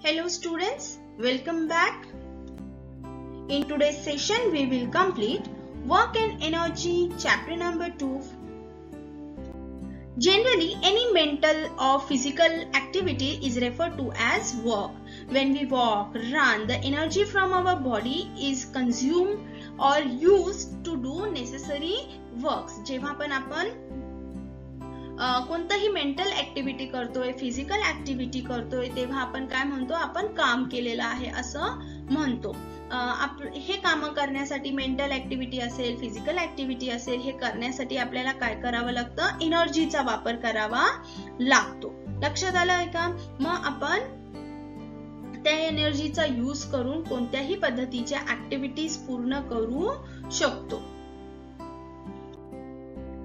Hello students, welcome back. In today's session we will complete Work and Energy chapter number 2. Generally, any mental or physical activity is referred to as work. When we walk, run, the energy from our body is consumed or used to do necessary works. जेव्हा पण आपण कोणताही mental activity करतोय, physical activity करतोय, तेव्हा आपण काय म्हणतो, आपण काम केलेलं आहे असं म्हणतो. हे काम करण्यासाठी मेंटल ऍक्टिव्हिटी असेल, फिजिकल ऍक्टिव्हिटी असेल, हे करण्यासाठी आपल्याला काय करावं लागतं, एनर्जीचा वापर करावा लागतो. लक्षात आलं का? मग आपण त्या एनर्जीचा यूज करून कोणत्याही पद्धतीच्या ऍक्टिव्हिटीज पूर्ण करू शकतो.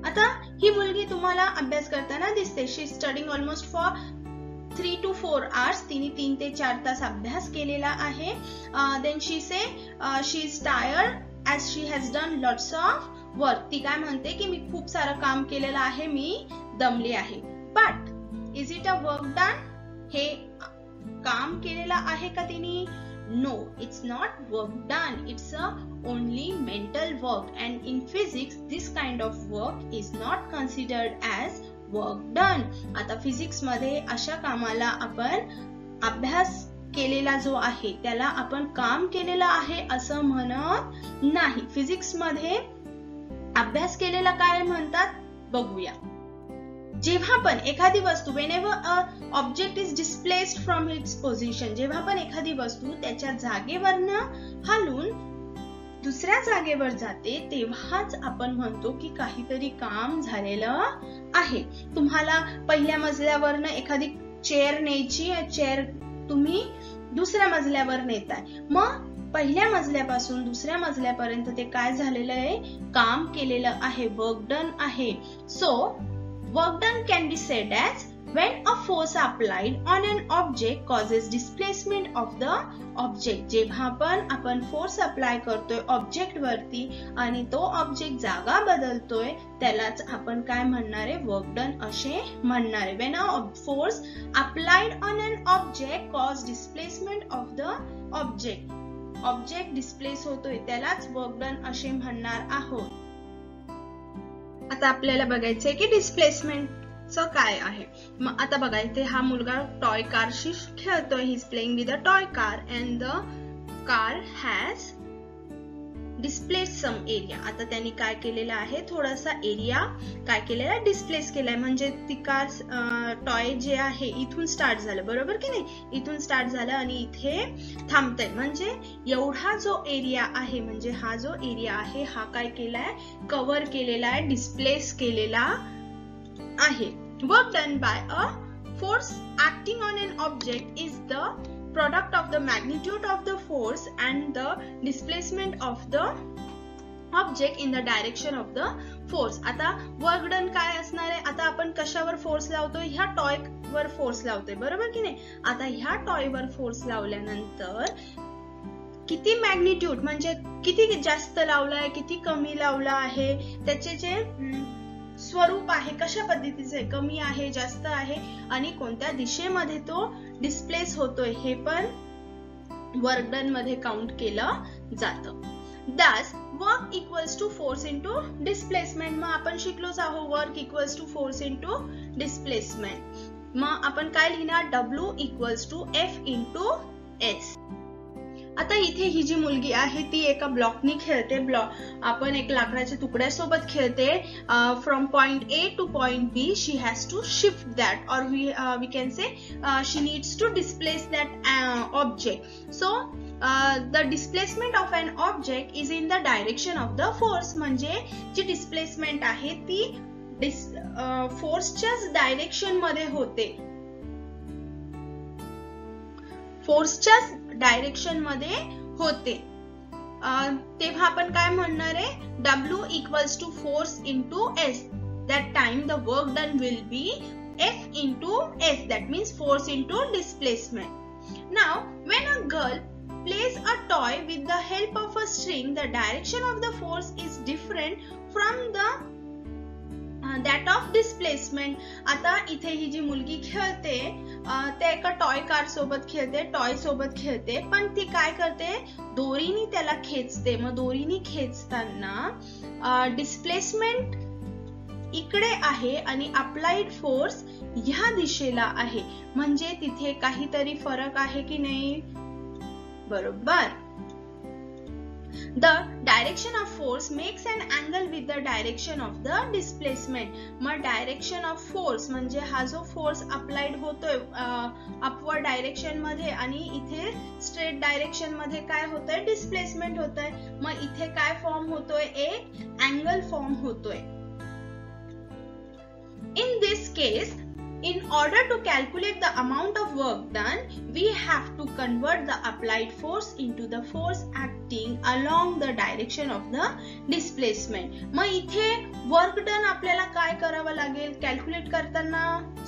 आता ही मुलगी तुम्हाला अभ्यास करताना दिसते. शी studying almost for 3 to 4 hours. तिने 3 ते 4 तास अभ्यास केलेला आहे. Then she say she is tired as she has done lots of work. ती काय म्हणते की मी खूप सारं काम केलेलं आहे, मी दमली आहे. But is it a work done? हे काम केलेलं आहे का तिने? No, it's not work done. It's only mental work, and in physics this kind of work is not considered as work done. आता फिजिक्स मध्ये अशा कामाला आपण अभ्यास केलेला जो आहे त्याला आपण काम केलेलं आहे असं म्हणत नाही. फिजिक्स मध्ये अभ्यास केलेला काय म्हणतात बघूया. जेव्हा पण एखादी वस्तू, whenever a object is displaced from its position, जेव्हा पण एखादी वस्तू त्याच्या जागेवरनं हलून दुसऱ्या जागेवर जाते तेव्हाच आपण म्हणतो की काहीतरी काम झालेलं आहे. तुम्हाला पहिल्या मजल्यावरनं एखादी चेअर न्यायची, चेअर तुम्ही दुसऱ्या मजल्यावर नेताय, मग पहिल्या मजल्यापासून दुसऱ्या मजल्यापर्यंत ते काय झालेलं आहे, काम केलेलं आहे, वर्क डन आहे. So work done can be said as when a force applied on an object causes displacement of the object. जेव्हा पण आपण फोर्स अप्लाय करतोय ऑब्जेक्ट वरती आणि तो ऑब्जेक्ट जागा बदलतोय त्यालाच आपण काय म्हणणार आहे, वर्क डन असे म्हणणार आहे. when a force applied on an object cause displacement of the object, object displace होतोय त्यालाच वर्क डन असे म्हणणार आहोत. आता आपल्याला बघायचंय की डिस्प्लेसमेंटचं काय आहे. मग आता बघा, इथे हा मुलगा टॉय कारशी खेळतोय. He is playing with a toy car and the car has displace some area. आता त्यांनी काय केलेलं आहे, थोडासा एरिया काय केलेला, डिस्प्लेस केलाय. म्हणजे ती कार टॉय जे आहे इथून स्टार्ट झालं, बरोबर की नाही, इथून स्टार्ट झालं आणि इथे थांबतंय. म्हणजे एवढा जो एरिया आहे, म्हणजे हा जो एरिया आहे हा काय केलाय, कव्हर केलेला आहे, डिस्प्लेस केलेला आहे. Work done by a force acting on an object is the product of the magnitude of the force and the displacement of the object in the direction of the force. आता work done काय असणार आहे, आता आपण कशावर force लावतोय, ह्या toy वर फोर्स लावतोय, बरोबर की नाही. आता ह्या टॉय वर फोर्स लावल्यानंतर किती मॅग्निट्यूड, म्हणजे किती जास्त लावलाय, किती कमी लावला आहे, त्याचे जे स्वरूप आहे, कशा पद्धतीचे, कमी आहे, जास्त आहे आणि कोणत्या दिशेमध्ये तो डिस्प्लेस होतोय हे पण वर्क डन मध्ये काउंट केलं जातं. Thus, work equals to force into displacement. मग आपण शिकलोच आहोत work equals to force into displacement. मग आपण काय लिहिणार, W equals to F into S. आता इथे ही जी मुलगी आहे ती एका ब्लॉकनी खेळते. आपण एक लाकडाच्या तुकड्यासोबत खेळते. From point A to point B she has to shift that, or we can say she needs to displace that object. So the displacement of an object is in the direction of the force. म्हणजे जी displacement आहे ती फोर्सच्याच direction मध्ये होते, फोर्सच्याच direction मध्ये होते. तेव्हा आपण काय म्हणणार आहे, W equals to force into S. That time the work done will be F into S. That means force into displacement. Now when a girl plays a toy with the help of a string, the direction of the force is different from the that of displacement. आता इथे ही जी मुलगी खेळते ते एका toy car सोबत खेळते, toy सोबत खेळते, पण ती काय करते, दोरीने त्याला खेचते. मग दोरीने खेचताना डिस्प्लेसमेंट इकडे आहे आणि अप्लाइड फोर्स ह्या दिशेला आहे, म्हणजे तिथे काहीतरी फरक आहे की नाही? बरोबर. The direction of force makes an angle with the direction of the displacement. मग डायरेक्शन ऑफ फोर्स म्हणजे हा जो फोर्स अप्लाइड होतोय अपवर्ड डायरेक्शन मध्ये आणि इथे स्ट्रेट डायरेक्शन मध्ये काय होतंय, डिस्प्लेसमेंट होतंय. मग इथे काय फॉर्म होतोय, एक अँगल फॉर्म होतोय. In this case, in order to calculate the amount of work done, we have to convert the applied force into the force acting along the direction of the displacement. मग इथे work done आपल्याला काय करावं लागेल, calculate करताना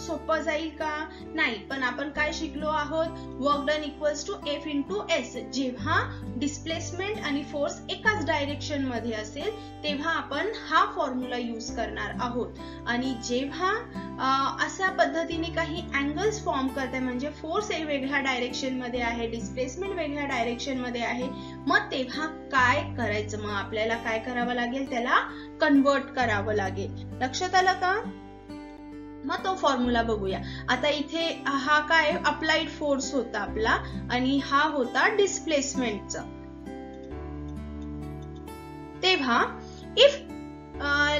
सोपं जाईल का? नाही, पण आपण काय शिकलो आहोत, work done equals to F into S. जेव्हा डिस्प्लेसमेंट आणि फोर्स एकाच डायरेक्शन मध्ये असेल तेव्हा आपण हा फॉर्म्युला यूज करणार आहोत. आणि जेव्हा अशा पद्धतीने काही अँगल्स फॉर्म करते, म्हणजे फोर्स वेगळ्या डायरेक्शन मध्ये आहे, डिस्प्लेसमेंट वेगळ्या डायरेक्शन मध्ये आहे, मग तेव्हा काय करायचं, मग आपल्याला काय करावं लागेल, त्याला कन्वर्ट करावं लागेल. लक्षात आलं का? मग तो फॉर्म्युला बघूया. आता इथे हा काय अप्लाइड फोर्स होता आपला आणि हा होता डिस्प्लेसमेंटचा. तेव्हा if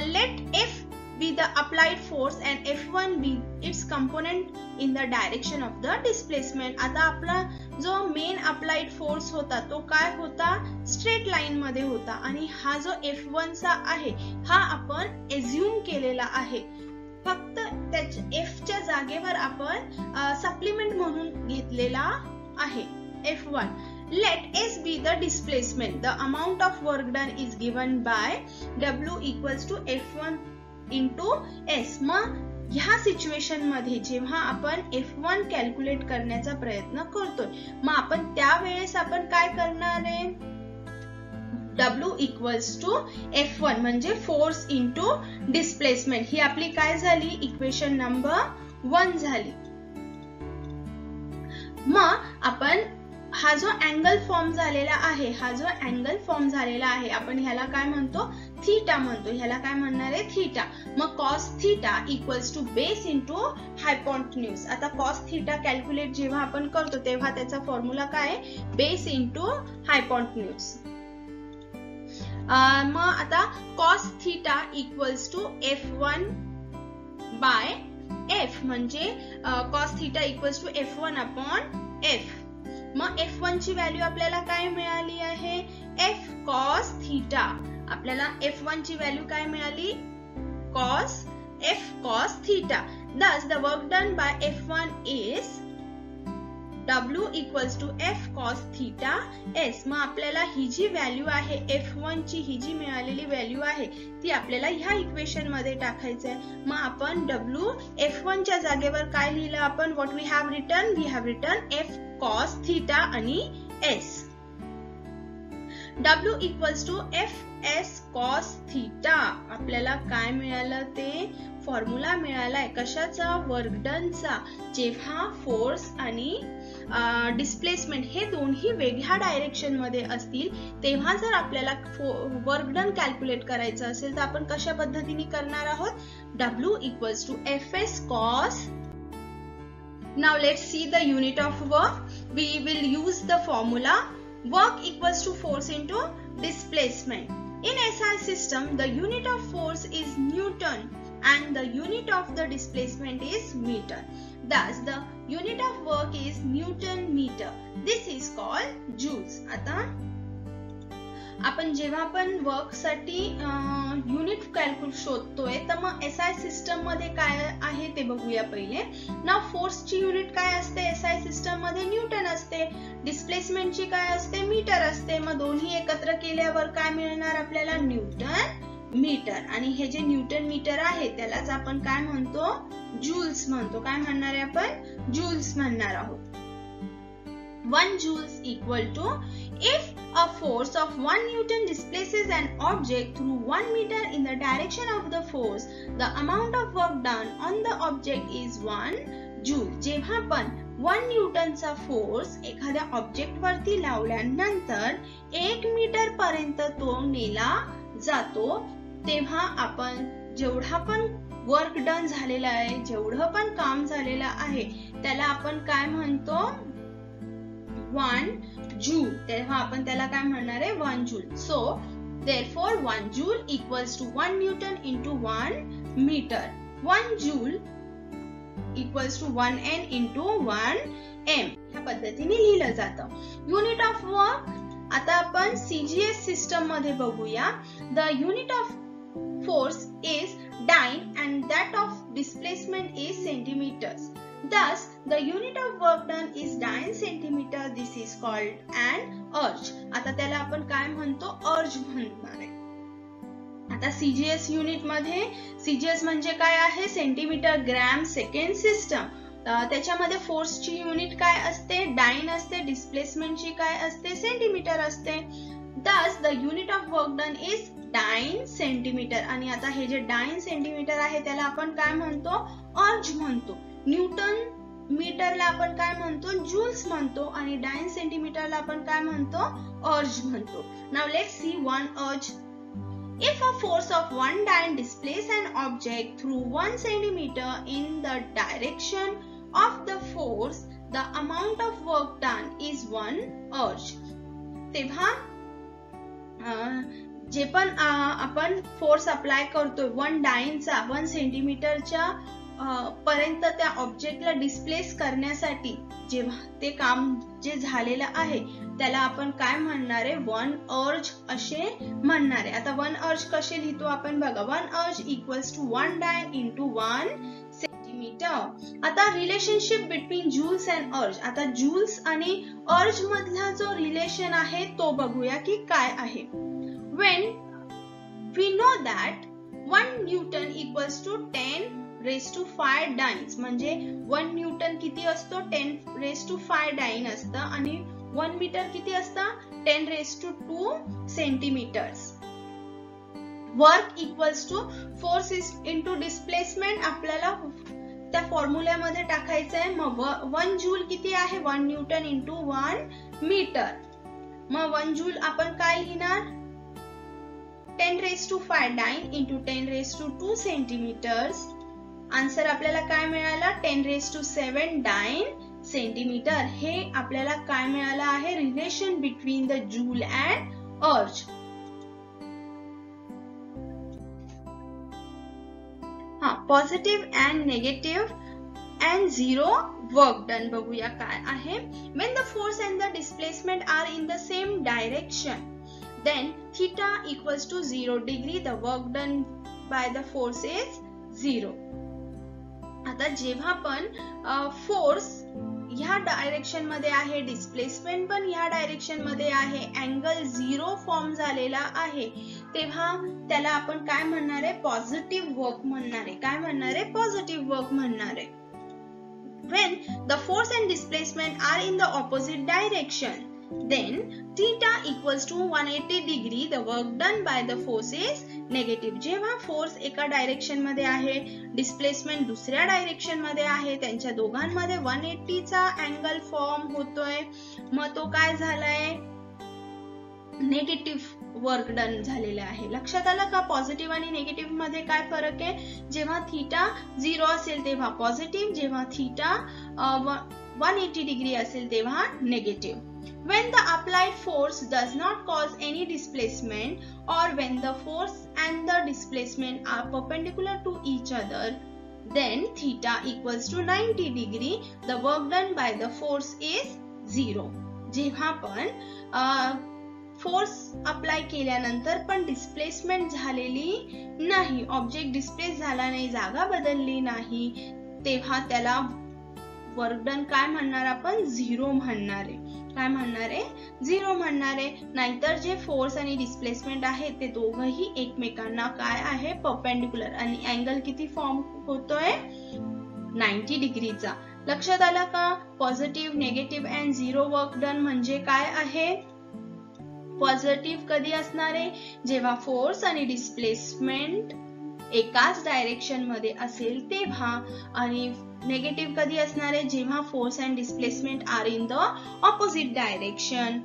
late F be the applied force and F1 be its component in the direction of the displacement. आता आपला जो मेन अप्लाइड फोर्स होता तो काय होता, स्ट्रेट लाईन मध्ये होता आणि हा जो F1 चा आहे हा आपण एज्युम केलेला आहे. फक्त त्याच्या F च्या जागेवर आपण सप्लिमेंट म्हणून घेतलेला आहे F1. Let S be the displacement. The amount of work done is given by W equals to F1 into S. मग ह्या सिच्युएशन मध्ये जेव्हा आपण F1 कॅल्क्युलेट करण्याचा प्रयत्न करतोय, मग आपण त्यावेळेस आपण काय करणार आहे, W equals to F1 म्हणजे फोर्स इंटू डिस्प्लेसमेंट. ही आपली काय झाली, इक्वेशन नंबर 1 झाली. मग आपण हा जो अँगल फॉर्म झालेला आहे, आपण ह्याला काय म्हणतो, थीटा म्हणतो. ह्याला काय म्हणणार आहे, थीटा. मग cos theta equals to base into hypotenuse. आता कॉस थीटा कॅल्क्युलेट जेव्हा आपण करतो तेव्हा त्याचा फॉर्म्युला काय आहे, बेस इंटू हायपोटेन्यूज. मग आता cos theta equals to F1 by F म्हणजे cos theta equals to F1 upon F. मग F1 ची व्हॅल्यू आपल्याला काय मिळाली आहे, F cos थीटा. आपल्याला F1 ची व्हॅल्यू काय मिळाली, F cos theta. Thus the work done by F1 is W equals to F cos theta S. मग आपल्याला ही जी व्हॅल्यू आहे F1 ची, ही जी मिळालेली व्हॅल्यू आहे ती आपल्याला ह्या इक्वेशन मध्ये टाकायचं आहे. मग आपण W F1 च्या जागेवर काय लिहिलं आपण, what we have written F cos theta आणि S. W equals to F S cos theta. आपल्याला काय मिळालं, ते फॉर्म्युला मिळालाय कशाचा, वर्क डनचा. जेव्हा फोर्स आणि डिस्प्लेसमेंट हे दोन्ही वेगळ्या डायरेक्शन मध्ये असतील तेव्हा जर आपल्याला वर्क डन कॅल्क्युलेट करायचं असेल तर आपण कशा पद्धतीने करणार आहोत, W equals to Fs cos. Now let's see the unit of work. We will use the formula work equals to force into displacement. In SI system, the unit of force is Newton and the unit of the displacement is meter. Thus, the unit of work is Newton meter. This is called joules. आता आपण जेव्हा आपण work साठी unit calculate शोधतोय तर मग SI system मध्ये काय आहे ते बघूया पहिले. नाव फोर्स ची युनिट काय असते SI सिस्टम मध्ये, न्यूटन असते. डिस्प्लेसमेंट ची काय असते, मीटर असते. मग दोन्ही एकत्र केल्यावर काय मिळणार आपल्याला, न्यूटन मीटर. आणि हे जे न्यूटन मीटर आहे त्यालाच आपण काय म्हणतो, जूल्स म्हणतो. काय म्हणणार आहे आपण, जूल्स म्हणणार आहोत. 1 joules equal to, if a force of 1 Newton displaces an object through 1 meter in the direction of the force, the amount of work done on the object is 1 joule. जेव्हा आपण 1 न्यूटनचा force एखाद्या object वरती लावल्यानंतर 1 metre पर्यंत तो नेला जातो, तेव्हा आपण जेवढा पण वर्क डन झालेला आहे, जेवढं पण काम झालेलं आहे, त्याला आपण काय म्हणतो, 1 जूल. तेव्हा आपण त्याला काय म्हणणार आहे, 1 joule. So therefore 1 joule equals to 1 Newton into 1 meter. 1 joule equals to 1 N into 1 M. ह्या पद्धतीने लिहिलं जातं. युनिट ऑफ वर्क आता आपण CGS सिस्टम मध्ये बघूया. The unit of force is dyne and that of displacement is centimeters. Thus, the unit of work done is dyne centimeter. This is called an urge. आता त्याला आपण काय म्हणतो, urge म्हणणार आहे. आता CGS युनिट मध्ये, CGS म्हणजे काय आहे, सेंटीमीटर ग्रॅम सेकंड सिस्टम. त्याच्यामध्ये फोर्सची युनिट काय असते, डाइन असते, डिस्प्लेसमेंटची काय असते, सेंटीमीटर असते. Thus, the unit of work done is dyne centimetre. आणि आता हे जे डाइन सेंटीमीटर आहे त्याला आपण काय म्हणतो, अर्ज म्हणतो. न्यूटन मीटरला आपण काय म्हणतो, जूल्स म्हणतो. आणि डाइन सेंटीमीटरला आपण काय म्हणतो, अर्ज म्हणतो. नाउ लेट्स सी वन अर्ज. If a force of 1 dyne displaces an object through 1 centimeter in the direction of the force, the amount of work done is 1 urge. तेव्हा जे पण आपण फोर्स अप्लाय करतोय 1 डाइनचा 1 सेंटीमीटरच्या पर्यंत त्या ऑब्जेक्टला डिस्प्लेस करण्यासाठी, जेव्हा ते काम जे झालेलं आहे त्याला आपण काय म्हणणार आहे, 1 अर्ज असे म्हणणार आहे. आता 1 अर्ज कसे लिहितो आपण बघा. 1 erg equals to 1 dyne into 1 centimetre. आता relationship between joules and erg. आता जूल्स आणि अर्ज मधला जो रिलेशन आहे तो बघूया की काय आहे. When we know that 1 Newton equals to 10 raised to 5 dynes, म्हणजे 1 न्यूटन किती असतो, 10 raised to 5 डाइन असतं. आणि 1 मीटर किती असतं, 10 raised to 2 centimetres. Work equals to force into displacement आपल्याला त्या फॉर्म्युल्यामध्ये टाकायचं आहे. मग 1 जूल किती आहे, 1 न्यूटन इंटू 1 मीटर. मग 1 जूल आपण काय लिहिणार, 10 raised to 5 dyne into 10 raised to 2 centimetres. Answer आपल्याला काय मिळाला, 10 raised to 7 डाइन सेंटीमीटर. हे आपल्याला काय मिळालं आहे, relation between the joule and अर्ज. हा, positive and negative and zero work done बघूया काय आहे. When the force and the displacement are in the same direction, then theta equals to 0 degree. The work done by the force is 0. आता जेव्हा पण force ह्या direction मध्ये आहे, displacement पण ह्या डायरेक्शन मध्ये आहे, अँगल 0 फॉर्म झालेला आहे, तेव्हा त्याला आपण काय म्हणणार आहे, पॉझिटिव्ह वर्क म्हणणार आहे. काय म्हणणार आहे, पॉझिटिव्ह वर्क म्हणणार आहे. When the force and displacement are in the opposite direction, then theta equals to 180 degree. The work done by the force is negative. जेव्हा फोर्स एका डायरेक्शन मध्ये आहे, डिस्प्लेसमेंट दुसऱ्या डायरेक्शन मध्ये आहे, त्यांच्या दोघांमध्ये 180 चा अँगल फॉर्म होतोय. मग तो काय झालाय, नेगेटिव्ह वर्क डन झालेलं आहे. लक्षात आलं का, पॉझिटिव्ह आणि नेगेटिव्ह मध्ये काय फरक आहे. जेव्हा थीटा 0 असेल तेव्हा पॉझिटिव्ह, जेव्हा थीटा 180 डिग्री असेल तेव्हा negative. When the applied force does not cause any displacement, or when the force and the displacement are perpendicular to each other, then theta equals to 90 degree. The work done by the force is 0. जेव्हा पण force apply केल्यानंतर पण displacement झालेली नाही, object displace झाला नाही, जागा बदलली नाही, तेव्हा त्याला वर्क डन काय म्हणणार आपण, 0 म्हणणार आहे. काय म्हणणार आहे, 0 म्हणणार आहे. नाहीतर जे फोर्स आणि डिस्प्लेसमेंट आहे ते दोघंही एकमेकांना काय आहे, परपेंडिक्युलर. आणि अँगल किती फॉर्म होतोय, 90 डिग्रीचा. लक्षात आलं का? Positive, negative and zero work done म्हणजे काय आहे? पॉझिटिव्ह कधी असणार आहे? जेव्हा फोर्स आणि डिस्प्लेसमेंट एकाच डायरेक्शन मध्ये असेल तेव्हा. आणि नेगेटिव्ह कधी असणार आहे? जेव्हा force and displacement are in the opposite direction.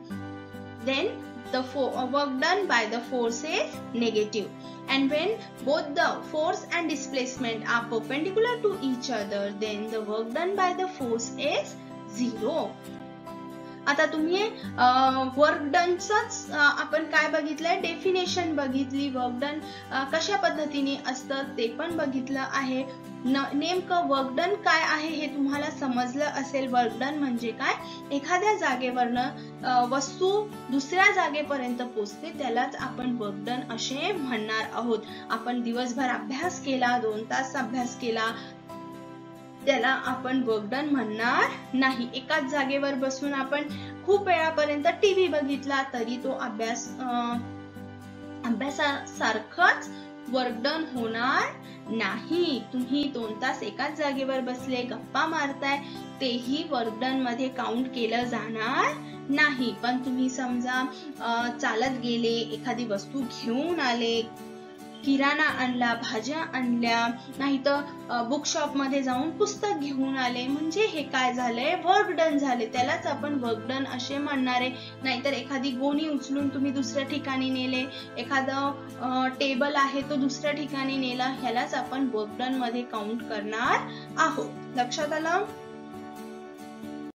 Then the work done by the force is negative. And when both the force and displacement are perpendicular to each other, then the work done by the force is zero. आता तुम्ही work डनच आपण काय बघितलंय? Definition बघितली. Work done कशा पद्धतीने असतं ते पण बघितलं आहे. नेमकं वर्क डन काय आहे हे तुम्हाला समजलं असेल. वर्क डन म्हणजे काय? एखाद्या जागेवरनं वस्तू दुसऱ्या जागेपर्यंत पोहोचते त्यालाच आपण वर्क डन असे म्हणणार आहोत. आपण दिवसभर अभ्यास केला, 2 तास अभ्यास केला, त्याला आपण वर्क डन म्हणणार नाही. एकाच जागेवर बसून आपण खूप वेळापर्यंत टीव्ही बघितला तरी तो अभ्यासासारखंच वर्क डन होणार नाही. तुम्ही 2 तास एकाच जागेवर बसले, गप्पा मारताय, तेही वर्क डन मध्ये काउंट केलं जाणार नाही. पण तुम्ही समजा चालत गेले, एखादी वस्तू घेऊन आले, किराणा आणला, भाज्या आणल्या, नाही तर बुक शॉप मध्ये जाऊन पुस्तक घेऊन आले, म्हणजे हे काय झालंय? वर्क डन झाले. त्यालाच आपण वर्क डन असे म्हणणार आहे. नाहीतर एखादी गोणी उचलून तुम्ही दुसऱ्या ठिकाणी नेले, एखादं टेबल आहे तो दुसऱ्या ठिकाणी नेला, ह्यालाच आपण वर्क डन मध्ये काउंट करणार आहोत. लक्षात आलं?